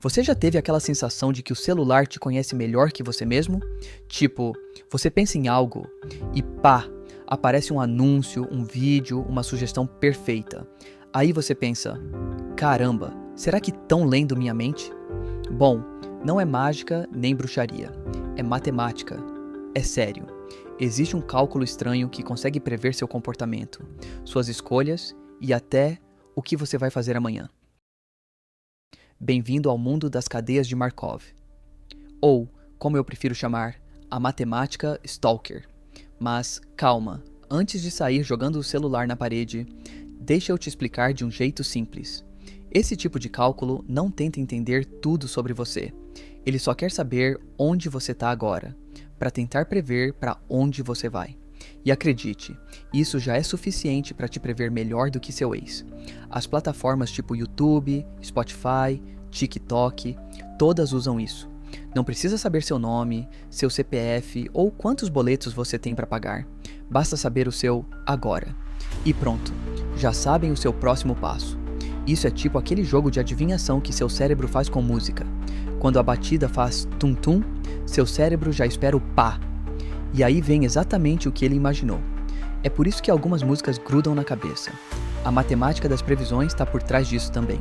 Você já teve aquela sensação de que o celular te conhece melhor que você mesmo? Tipo, você pensa em algo e pá, aparece um anúncio, um vídeo, uma sugestão perfeita. Aí você pensa, caramba, será que estão lendo minha mente? Bom, não é mágica nem bruxaria, é matemática, é sério. Existe um cálculo estranho que consegue prever seu comportamento, suas escolhas e até o que você vai fazer amanhã. Bem-vindo ao mundo das cadeias de Markov. Ou, como eu prefiro chamar, a matemática Stalker. Mas, calma, antes de sair jogando o celular na parede, deixa eu te explicar de um jeito simples. Esse tipo de cálculo não tenta entender tudo sobre você. Ele só quer saber onde você está agora, para tentar prever para onde você vai. E acredite, isso já é suficiente para te prever melhor do que seu ex. As plataformas tipo YouTube, Spotify, TikTok, todas usam isso. Não precisa saber seu nome, seu CPF ou quantos boletos você tem para pagar. Basta saber o seu agora. E pronto, já sabem o seu próximo passo. Isso é tipo aquele jogo de adivinhação que seu cérebro faz com música. Quando a batida faz tum-tum, seu cérebro já espera o pá. E aí vem exatamente o que ele imaginou. É por isso que algumas músicas grudam na cabeça. A matemática das previsões está por trás disso também.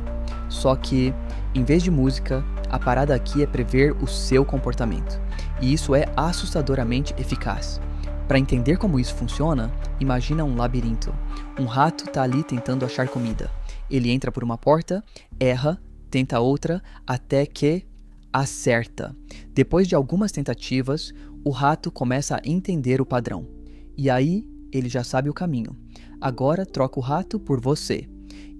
Só que, em vez de música, a parada aqui é prever o seu comportamento. E isso é assustadoramente eficaz. Para entender como isso funciona, imagina um labirinto. Um rato está ali tentando achar comida. Ele entra por uma porta, erra, tenta outra, até que acerta. Depois de algumas tentativas, o rato começa a entender o padrão. E aí, ele já sabe o caminho. Agora troca o rato por você.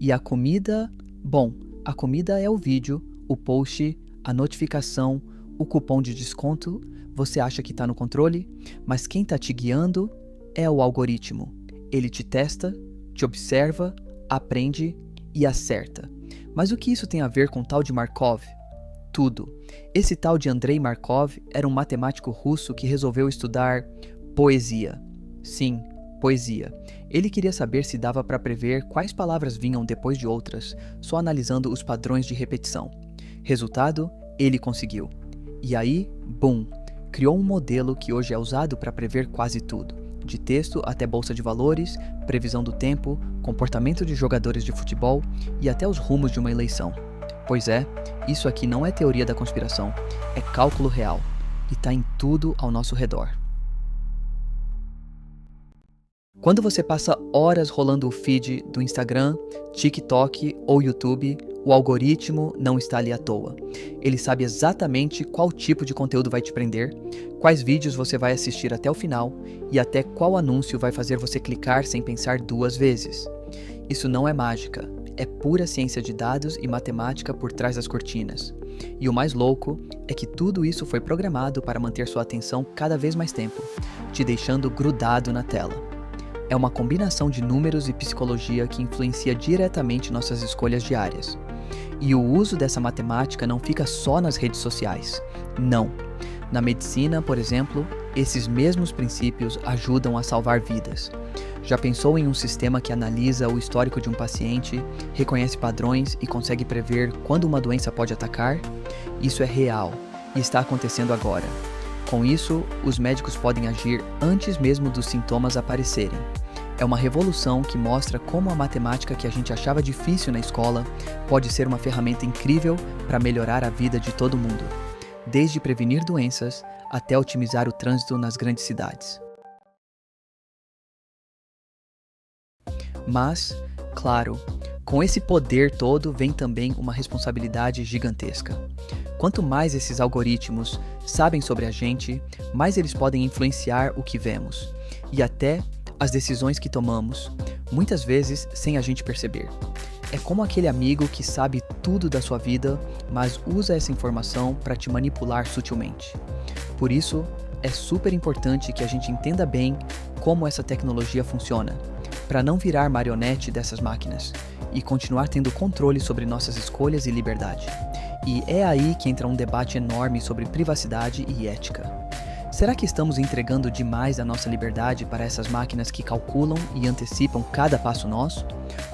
E a comida... Bom, a comida é o vídeo, o post, a notificação, o cupom de desconto. Você acha que está no controle, mas quem está te guiando é o algoritmo. Ele te testa, te observa, aprende e acerta. Mas o que isso tem a ver com o tal de Markov? Tudo. Esse tal de Andrei Markov era um matemático russo que resolveu estudar poesia. Sim, poesia. Ele queria saber se dava para prever quais palavras vinham depois de outras, só analisando os padrões de repetição. Resultado, ele conseguiu. E aí, bum, criou um modelo que hoje é usado para prever quase tudo, de texto até bolsa de valores, previsão do tempo, comportamento de jogadores de futebol e até os rumos de uma eleição. Pois é, isso aqui não é teoria da conspiração, é cálculo real, e está em tudo ao nosso redor. Quando você passa horas rolando o feed do Instagram, TikTok ou YouTube, o algoritmo não está ali à toa. Ele sabe exatamente qual tipo de conteúdo vai te prender, quais vídeos você vai assistir até o final e até qual anúncio vai fazer você clicar sem pensar duas vezes. Isso não é mágica, é pura ciência de dados e matemática por trás das cortinas. E o mais louco é que tudo isso foi programado para manter sua atenção cada vez mais tempo, te deixando grudado na tela. É uma combinação de números e psicologia que influencia diretamente nossas escolhas diárias. E o uso dessa matemática não fica só nas redes sociais. Não. Na medicina, por exemplo, esses mesmos princípios ajudam a salvar vidas. Já pensou em um sistema que analisa o histórico de um paciente, reconhece padrões e consegue prever quando uma doença pode atacar? Isso é real e está acontecendo agora. Com isso, os médicos podem agir antes mesmo dos sintomas aparecerem. É uma revolução que mostra como a matemática que a gente achava difícil na escola pode ser uma ferramenta incrível para melhorar a vida de todo mundo, desde prevenir doenças até otimizar o trânsito nas grandes cidades. Mas, claro, com esse poder todo vem também uma responsabilidade gigantesca. Quanto mais esses algoritmos sabem sobre a gente, mais eles podem influenciar o que vemos e até as decisões que tomamos, muitas vezes sem a gente perceber. É como aquele amigo que sabe tudo da sua vida, mas usa essa informação para te manipular sutilmente. Por isso, é super importante que a gente entenda bem como essa tecnologia funciona, para não virar marionete dessas máquinas e continuar tendo controle sobre nossas escolhas e liberdade. E é aí que entra um debate enorme sobre privacidade e ética. Será que estamos entregando demais a nossa liberdade para essas máquinas que calculam e antecipam cada passo nosso?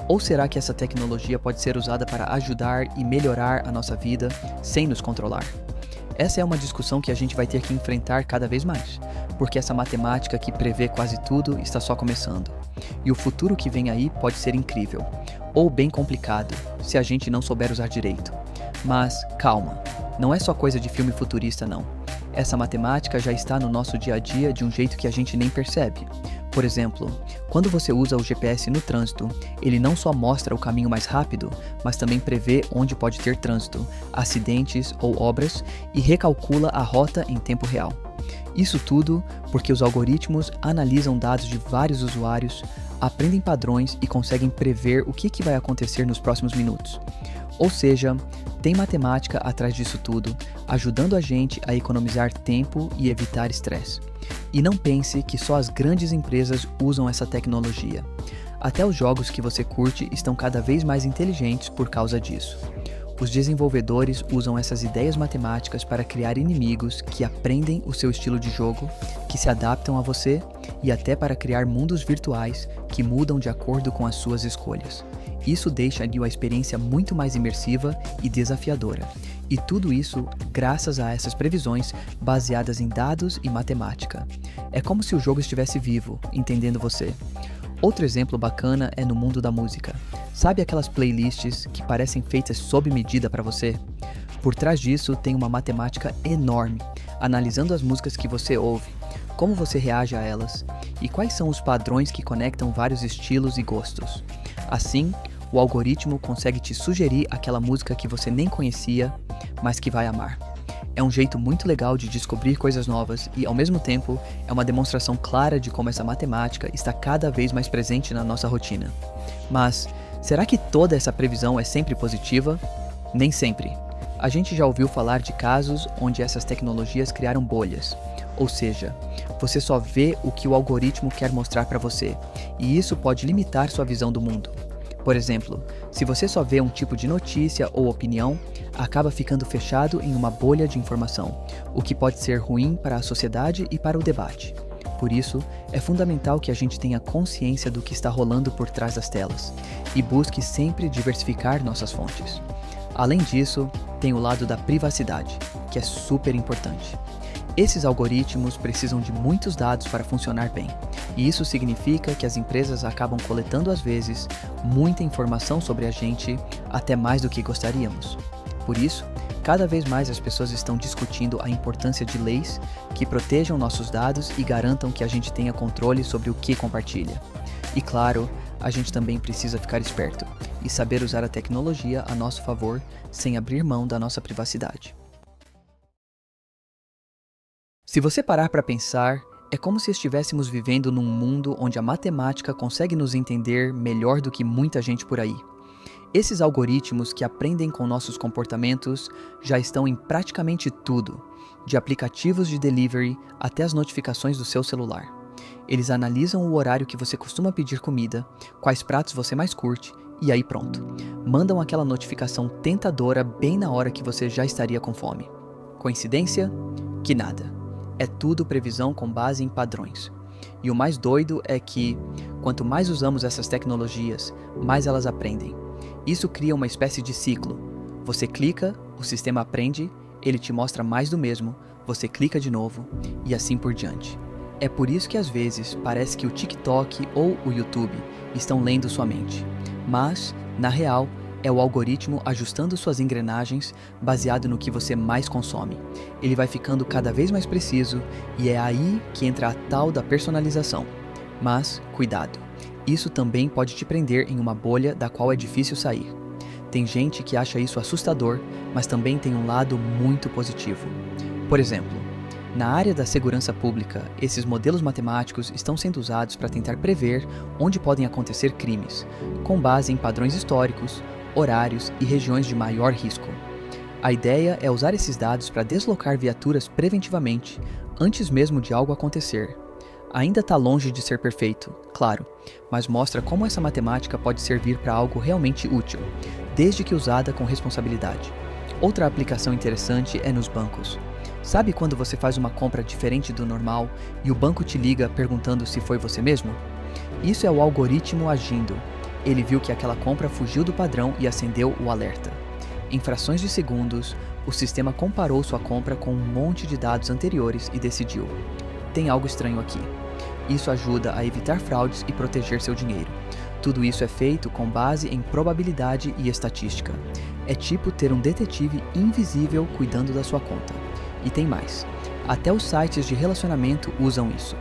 Ou será que essa tecnologia pode ser usada para ajudar e melhorar a nossa vida sem nos controlar? Essa é uma discussão que a gente vai ter que enfrentar cada vez mais, porque essa matemática que prevê quase tudo está só começando. E o futuro que vem aí pode ser incrível, ou bem complicado, se a gente não souber usar direito. Mas calma, não é só coisa de filme futurista não. Essa matemática já está no nosso dia a dia de um jeito que a gente nem percebe. Por exemplo, quando você usa o GPS no trânsito, ele não só mostra o caminho mais rápido, mas também prevê onde pode ter trânsito, acidentes ou obras e recalcula a rota em tempo real. Isso tudo porque os algoritmos analisam dados de vários usuários, aprendem padrões e conseguem prever o que vai acontecer nos próximos minutos. Ou seja, tem matemática atrás disso tudo, ajudando a gente a economizar tempo e evitar estresse. E não pense que só as grandes empresas usam essa tecnologia. Até os jogos que você curte estão cada vez mais inteligentes por causa disso. Os desenvolvedores usam essas ideias matemáticas para criar inimigos que aprendem o seu estilo de jogo, que se adaptam a você e até para criar mundos virtuais que mudam de acordo com as suas escolhas. Isso deixa a experiência muito mais imersiva e desafiadora. E tudo isso graças a essas previsões baseadas em dados e matemática. É como se o jogo estivesse vivo, entendendo você. Outro exemplo bacana é no mundo da música. Sabe aquelas playlists que parecem feitas sob medida para você? Por trás disso tem uma matemática enorme, analisando as músicas que você ouve, como você reage a elas e quais são os padrões que conectam vários estilos e gostos. Assim, o algoritmo consegue te sugerir aquela música que você nem conhecia, mas que vai amar. É um jeito muito legal de descobrir coisas novas e, ao mesmo tempo, é uma demonstração clara de como essa matemática está cada vez mais presente na nossa rotina. Mas, será que toda essa previsão é sempre positiva? Nem sempre. A gente já ouviu falar de casos onde essas tecnologias criaram bolhas. Ou seja, você só vê o que o algoritmo quer mostrar para você, e isso pode limitar sua visão do mundo. Por exemplo, se você só vê um tipo de notícia ou opinião, acaba ficando fechado em uma bolha de informação, o que pode ser ruim para a sociedade e para o debate. Por isso, é fundamental que a gente tenha consciência do que está rolando por trás das telas e busque sempre diversificar nossas fontes. Além disso, tem o lado da privacidade, que é super importante. Esses algoritmos precisam de muitos dados para funcionar bem, e isso significa que as empresas acabam coletando às vezes muita informação sobre a gente, até mais do que gostaríamos. Por isso, cada vez mais as pessoas estão discutindo a importância de leis que protejam nossos dados e garantam que a gente tenha controle sobre o que compartilha. E claro, a gente também precisa ficar esperto e saber usar a tecnologia a nosso favor sem abrir mão da nossa privacidade. Se você parar para pensar, é como se estivéssemos vivendo num mundo onde a matemática consegue nos entender melhor do que muita gente por aí. Esses algoritmos que aprendem com nossos comportamentos já estão em praticamente tudo, de aplicativos de delivery até as notificações do seu celular. Eles analisam o horário que você costuma pedir comida, quais pratos você mais curte, e aí pronto. Mandam aquela notificação tentadora bem na hora que você já estaria com fome. Coincidência? Que nada. É tudo previsão com base em padrões. E o mais doido é que, quanto mais usamos essas tecnologias, mais elas aprendem. Isso cria uma espécie de ciclo. Você clica, o sistema aprende, ele te mostra mais do mesmo, você clica de novo, e assim por diante. É por isso que às vezes parece que o TikTok ou o YouTube estão lendo sua mente. Mas, na real, é o algoritmo ajustando suas engrenagens baseado no que você mais consome. Ele vai ficando cada vez mais preciso e é aí que entra a tal da personalização. Mas, cuidado, isso também pode te prender em uma bolha da qual é difícil sair. Tem gente que acha isso assustador, mas também tem um lado muito positivo. Por exemplo, na área da segurança pública, esses modelos matemáticos estão sendo usados para tentar prever onde podem acontecer crimes, com base em padrões históricos, horários e regiões de maior risco. A ideia é usar esses dados para deslocar viaturas preventivamente, antes mesmo de algo acontecer. Ainda está longe de ser perfeito, claro, mas mostra como essa matemática pode servir para algo realmente útil, desde que usada com responsabilidade. Outra aplicação interessante é nos bancos. Sabe quando você faz uma compra diferente do normal e o banco te liga perguntando se foi você mesmo? Isso é o algoritmo agindo. Ele viu que aquela compra fugiu do padrão e acendeu o alerta. Em frações de segundos, o sistema comparou sua compra com um monte de dados anteriores e decidiu: tem algo estranho aqui. Isso ajuda a evitar fraudes e proteger seu dinheiro. Tudo isso é feito com base em probabilidade e estatística. É tipo ter um detetive invisível cuidando da sua conta. E tem mais. Até os sites de relacionamento usam isso.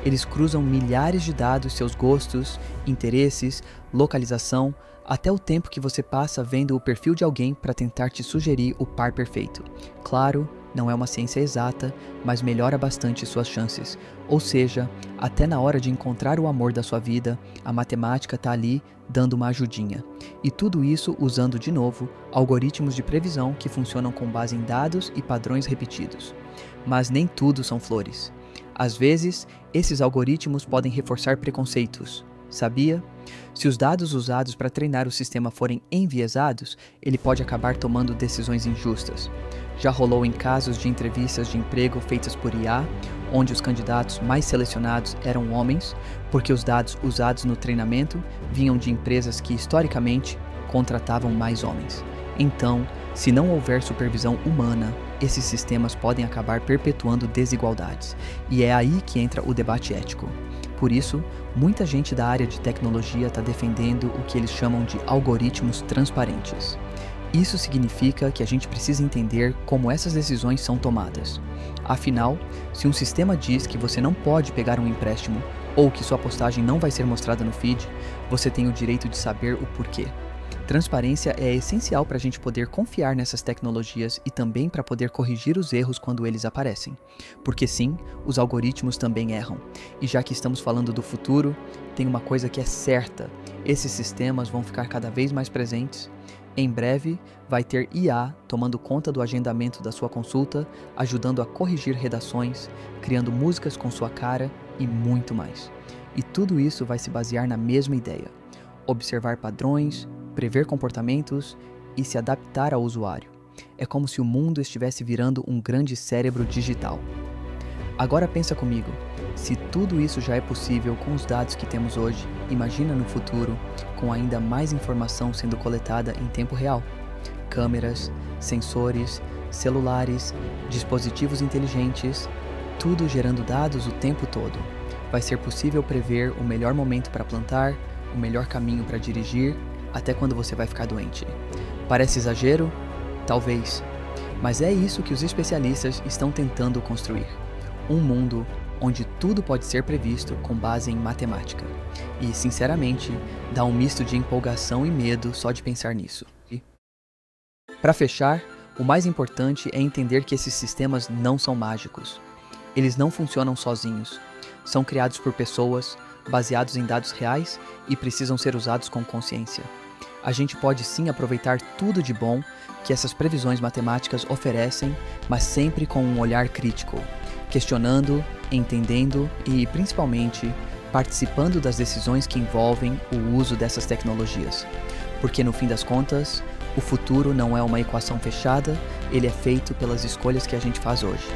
Eles cruzam milhares de dados, seus gostos, interesses, localização, até o tempo que você passa vendo o perfil de alguém para tentar te sugerir o par perfeito. Claro, não é uma ciência exata, mas melhora bastante suas chances. Ou seja, até na hora de encontrar o amor da sua vida, a matemática está ali dando uma ajudinha. E tudo isso usando, de novo, algoritmos de previsão que funcionam com base em dados e padrões repetidos. Mas nem tudo são flores. Às vezes, esses algoritmos podem reforçar preconceitos. Sabia? Se os dados usados para treinar o sistema forem enviesados, ele pode acabar tomando decisões injustas. Já rolou em casos de entrevistas de emprego feitas por IA, onde os candidatos mais selecionados eram homens, porque os dados usados no treinamento vinham de empresas que, historicamente, contratavam mais homens. Então, se não houver supervisão humana, esses sistemas podem acabar perpetuando desigualdades, e é aí que entra o debate ético. Por isso, muita gente da área de tecnologia está defendendo o que eles chamam de algoritmos transparentes. Isso significa que a gente precisa entender como essas decisões são tomadas. Afinal, se um sistema diz que você não pode pegar um empréstimo ou que sua postagem não vai ser mostrada no feed, você tem o direito de saber o porquê. Transparência é essencial para a gente poder confiar nessas tecnologias e também para poder corrigir os erros quando eles aparecem. Porque sim, os algoritmos também erram. E já que estamos falando do futuro, tem uma coisa que é certa: esses sistemas vão ficar cada vez mais presentes. Em breve, vai ter IA tomando conta do agendamento da sua consulta, ajudando a corrigir redações, criando músicas com sua cara e muito mais. E tudo isso vai se basear na mesma ideia: observar padrões, prever comportamentos e se adaptar ao usuário. É como se o mundo estivesse virando um grande cérebro digital. Agora pensa comigo, se tudo isso já é possível com os dados que temos hoje, imagina no futuro, com ainda mais informação sendo coletada em tempo real. Câmeras, sensores, celulares, dispositivos inteligentes, tudo gerando dados o tempo todo. Vai ser possível prever o melhor momento para plantar, o melhor caminho para dirigir, até quando você vai ficar doente. Parece exagero? Talvez. Mas é isso que os especialistas estão tentando construir. Um mundo onde tudo pode ser previsto com base em matemática. E, sinceramente, dá um misto de empolgação e medo só de pensar nisso. Para fechar, o mais importante é entender que esses sistemas não são mágicos. Eles não funcionam sozinhos. São criados por pessoas, baseados em dados reais e precisam ser usados com consciência. A gente pode sim aproveitar tudo de bom que essas previsões matemáticas oferecem, mas sempre com um olhar crítico, questionando, entendendo e, principalmente, participando das decisões que envolvem o uso dessas tecnologias. Porque, no fim das contas, o futuro não é uma equação fechada, ele é feito pelas escolhas que a gente faz hoje.